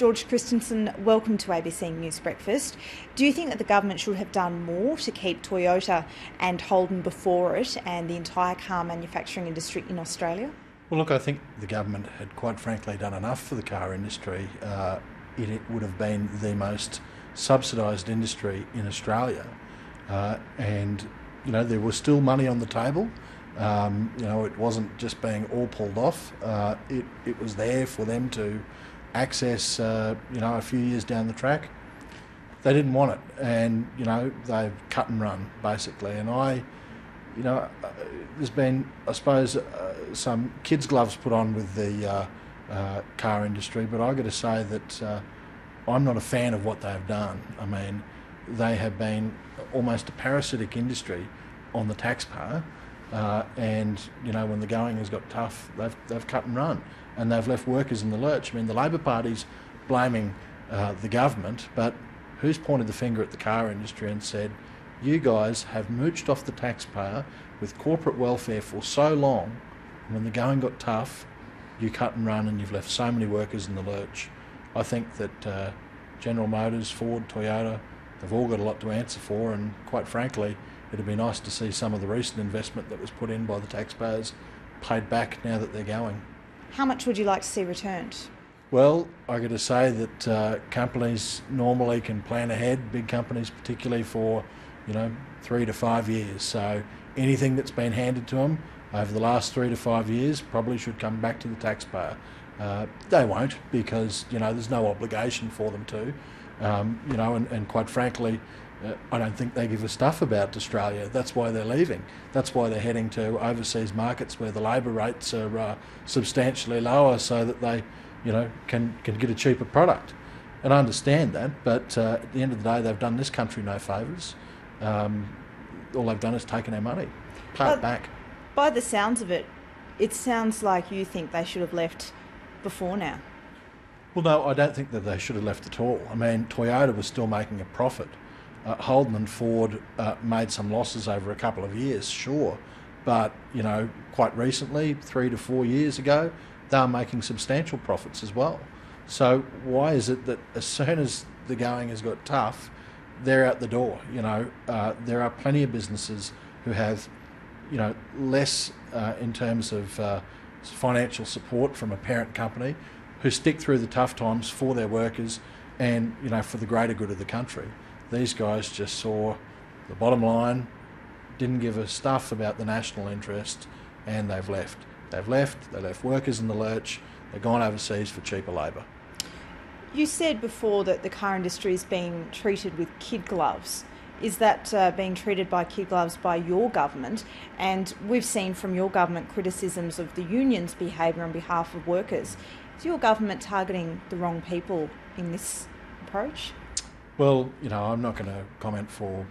George Christensen, welcome to ABC News Breakfast. Do you think that the government should have done more to keep Toyota and Holden before it and the entire car manufacturing industry in Australia? Well, look, I think the government had quite frankly done enough for the car industry. It would have been the most subsidised industry in Australia, and there was still money on the table. It wasn't just being all pulled off. It was there for them to access, a few years down the track. They didn't want it, and they've cut and run basically. And there's been, I suppose, some kids' gloves put on with the car industry, but I've got to say that I'm not a fan of what they've done. I mean, they have been almost a parasitic industry on the taxpayer, and when the going has got tough, they've cut and run, and they've left workers in the lurch. I mean, the Labor Party's blaming the government, but who's pointed the finger at the car industry and said, you guys have mooched off the taxpayer with corporate welfare for so long, and when the going got tough, you cut and run and you've left so many workers in the lurch. I think that General Motors, Ford, Toyota, they've all got a lot to answer for, and quite frankly, it'd be nice to see some of the recent investment that was put in by the taxpayers paid back now that they're going. How much would you like to see returned? Well, I've got to say that companies normally can plan ahead, big companies particularly, for 3 to 5 years. So anything that's been handed to them over the last 3 to 5 years probably should come back to the taxpayer. They won't, because there's no obligation for them to. And quite frankly, I don't think they give a stuff about Australia. That's why they're leaving. That's why they're heading to overseas markets where the labour rates are substantially lower, so that they, can get a cheaper product. And I understand that, but at the end of the day, they've done this country no favours. All they've done is taken our money, pay it back. By the sounds of it, it sounds like you think they should have left before now. Well, no, I don't think that they should have left at all. I mean, Toyota was still making a profit. Holden and Ford made some losses over a couple of years, sure, but quite recently, 3 to 4 years ago, they were making substantial profits as well. So why is it that as soon as the going has got tough, they're out the door? There are plenty of businesses who have less in terms of financial support from a parent company, who stick through the tough times for their workers and for the greater good of the country. These guys just saw the bottom line, didn't give a stuff about the national interest, and they've left. They left workers in the lurch, they've gone overseas for cheaper labour. You said before that the car industry is being treated with kid gloves. Is that being treated by kid gloves by your government? And we've seen from your government criticisms of the union's behaviour on behalf of workers. Is your government targeting the wrong people in this approach? Well, I'm not going to comment for,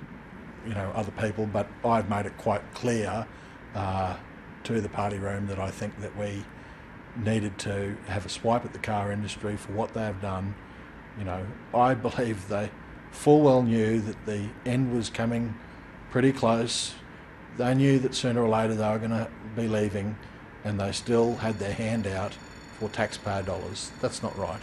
other people, but I've made it quite clear to the party room that I think that we needed to have a swipe at the car industry for what they have done. I believe they full well knew that the end was coming pretty close. They knew that sooner or later they were going to be leaving, and they still had their hand out for taxpayer dollars. That's not right.